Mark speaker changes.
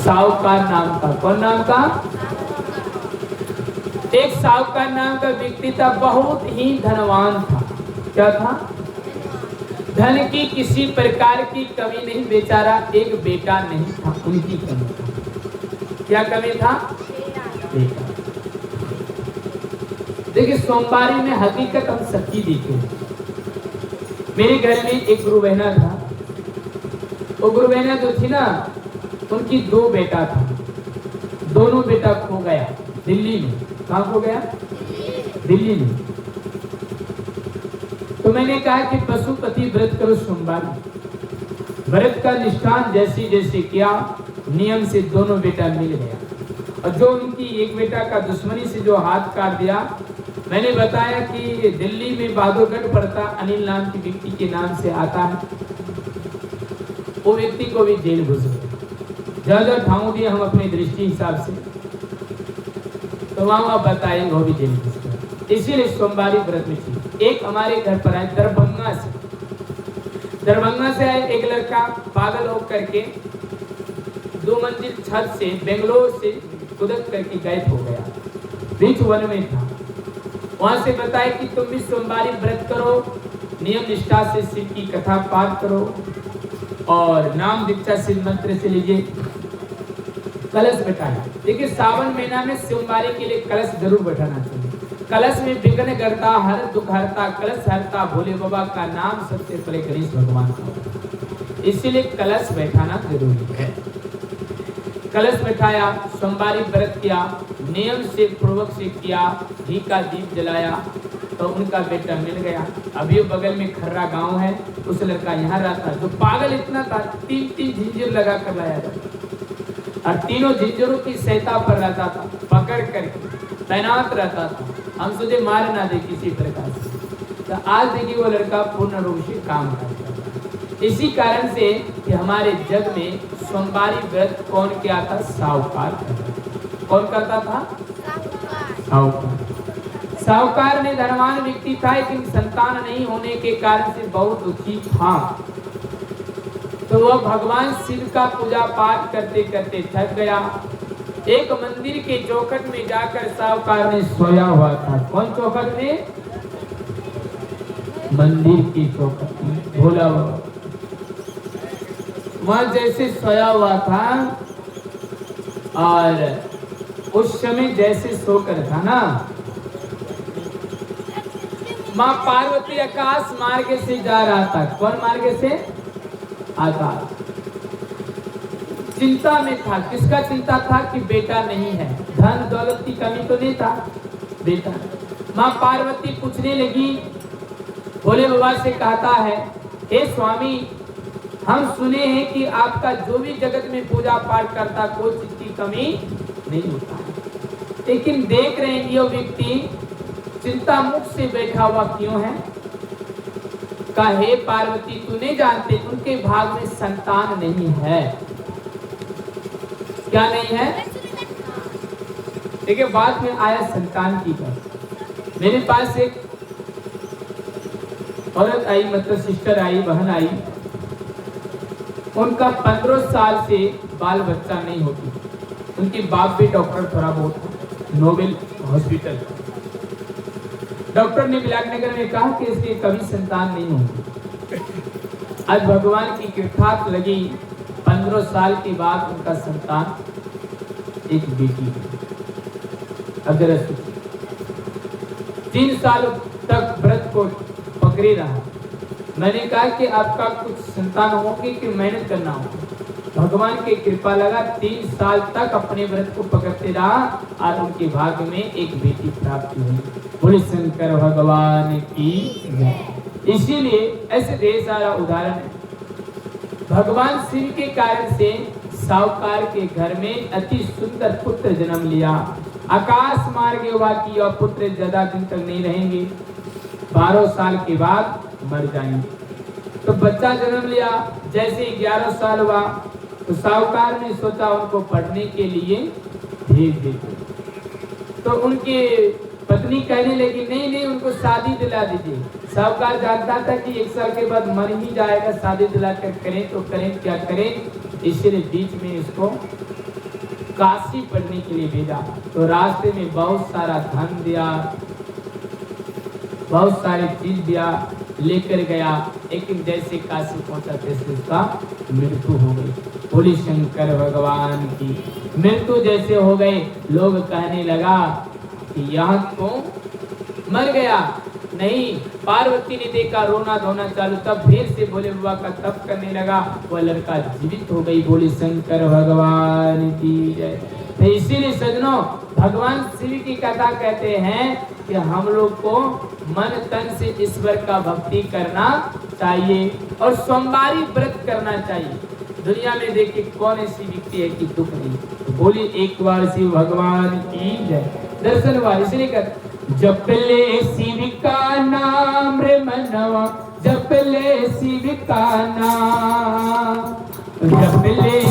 Speaker 1: साहूकार नाम का। कौन नाम का? एक साहूकार नाम का व्यक्ति था, बहुत ही धनवान था। क्या था? धन की किसी प्रकार की कमी नहीं, बेचारा एक बेटा नहीं था, उनकी कमी था। क्या कमी था? बेटा। देखिए सोमवारी में हकीकत हम सच्ची देखे। मेरे घर में एक गुरु बहना था, वो गुरु बहना जो थी ना, उनकी दो बेटा था, दोनों बेटा खो गया दिल्ली में। कहाँ खो गया? दिल्ली में। तो मैंने कहा कि पशुपति व्रत करो सोमवार। व्रत का निष्ठान जैसे जैसे किया, नियम से दोनों बेटा मिल गया। और जो उनकी एक बेटा का दुश्मनी से जो हाथ काट दिया, मैंने बताया कि दिल्ली में बहादुरगढ़ पड़ता, अनिल नाम की व्यक्ति के नाम से आता है, वो व्यक्ति को भी जेल घुस गया। ज्यादा ठाऊ दिया हम अपनी दृष्टि हिसाब से, तो वहां बताएंगे वो भी जेल घुस गया। इसीलिए सोमवारी व्रत में थी। एक हमारे घर पर आए दरभंगा से आए एक लड़का, पागल होकर के 2 मंजिल छत से बेंगलोर से कूद करके गायब हो गया, बीच वन में था। वहां से बताया कि तुम भी सोमवारी व्रत करो, नियम निष्ठा से शिव की कथा पाठ करो और नाम दीक्षा शिव मंत्र से लीजिए। कलश बैठाया। देखिए सावन महीना में सोमवारी के लिए कलश जरूर बैठाना चाहिए। कलश में विघ्न करता, हर दुख हरता, कलश हरता भोले बाबा का नाम सबसे पहले गणेश भगवान का, इसीलिए कलश बैठाना जरूरी है। कलश बैठाया, सोमवारी व्रत किया, नियम से पूर्वक से किया, घी का दीप जलाया, तो उनका बेटा मिल गया। अभी बगल में खर्रा गांव है, उस लड़का यहाँ रहता, जो पागल इतना था, 3 झिंझिर लगा कर लाया जाता और तीनों झिंझरों की सहायता पर रहता था, पकड़ करके तैनात रहता था। हम सोचे मार ना दे किसी प्रकार से। तो आज देखिए वो लड़का पूर्ण रूप से काम करता था। इसी कारण से कि हमारे जग में सोमवारी व्रत कौन किया था? साहूकार। कौन करता था? साहूकार। साहूकार में धनवान व्यक्ति था, लेकिन संतान नहीं होने के कारण से बहुत दुखी था। तो वह भगवान शिव का पूजा पाठ करते करते थक गया। एक मंदिर के चौखट में जाकर साहूकार ने सोया हुआ था। कौन चौखट में? मंदिर की चौखट में भोला बाबा। वहां जैसे सोया हुआ था और उस समय जैसे सोकर था ना, मां पार्वती आकाश मार्ग से जा रहा था। कौन मार्ग से? आकाश। चिंता में था। किसका चिंता था? कि बेटा नहीं है, धन दौलत की कमी तो नहीं था, बेटा। मां पार्वती पूछने लगी, भोले बाबा से कहता है, हे स्वामी, हम सुने हैं कि आपका जो भी जगत में पूजा पाठ करता कोई चीज की कमी नहीं होता है, लेकिन देख रहे हैं ये व्यक्ति चिंता मुख से बैठा हुआ क्यों है? कहा, हे पार्वती, तू नहीं जानते उनके भाग में संतान नहीं है। क्या नहीं है? देखिए बाद में आया संतान की बात। मेरे पास एक औरत आई, मतलब सिस्टर आई, बहन आई, उनका 15 साल से बाल बच्चा नहीं होती। उनके बाप भी डॉक्टर थोड़ा बहुत नोबेल हॉस्पिटल, डॉक्टर ने विलायतनगर में कहा कि इसके कभी संतान नहीं होगी। आज भगवान की कृपा लगी, 15 साल के बाद उनका संतान एक बेटी है। अगर 3 साल तक व्रत को पकड़े रहा। मैंने कहा कि आपका कुछ संतान होगी कि मेहनत करना होगा। भगवान की कृपा लगा, 3 साल तक अपने व्रत को पकड़ते रहा और उनके भाग्य में एक बेटी प्राप्त हुई। बोले शंकर भगवान की जय। इसीलिए ऐसे ढेर सारा उदाहरण है। भगवान शिव के कारण से साहूकार के घर में अति सुंदर पुत्र जन्म लिया। आकाश मार्ग युवा की और पुत्र ज्यादा दिन तक नहीं रहेंगे, 12 साल के बाद मर जाएंगे। तो बच्चा जन्म लिया, जैसे 11 साल हुआ तो साहूकार ने सोचा उनको पढ़ने के लिए भेज देते। तो उनके पत्नी कहने लगी, नहीं नहीं, उनको शादी दिला दीजिए। साहूकार जानता था कि 1 साल के बाद मर ही जाएगा, शादी दिला कर करें तो करें, क्या करें। इसलिए बीच में इसको काशी पढ़ने के लिए भेजा। तो रास्ते में बहुत सारा धन दिया, बहुत सारी चीज दिया, लेकर गया, लेकिन जैसे काशी पहुंचा तैसे उसका मृत्यु हो गई। बोले शंकर भगवान की। मृत्यु जैसे हो गए, लोग कहने लगा कि यह तो मर गया। नहीं, पार्वती ने देखा, रोना धोना चालू, तब फिर से भोले बाबा का तप करने लगा, वह लड़का जीवित हो गई। बोले शंकर भगवान की जय। तो इसीलिए सजनों, भगवान शिव की कथा कहते हैं कि हम लोग को मन तन से ईश्वर का भक्ति करना चाहिए और सोमवारी व्रत करना चाहिए। दुनिया में देखिए कौन ऐसी व्यक्ति है कि दुख नहीं। तो बोलिए एक बार शिव भगवान की जय। दर्शन हुआ, इसलिए कहते जप ले शिव का नाम रे मनवा, जप ले शिव का नाम, जप ले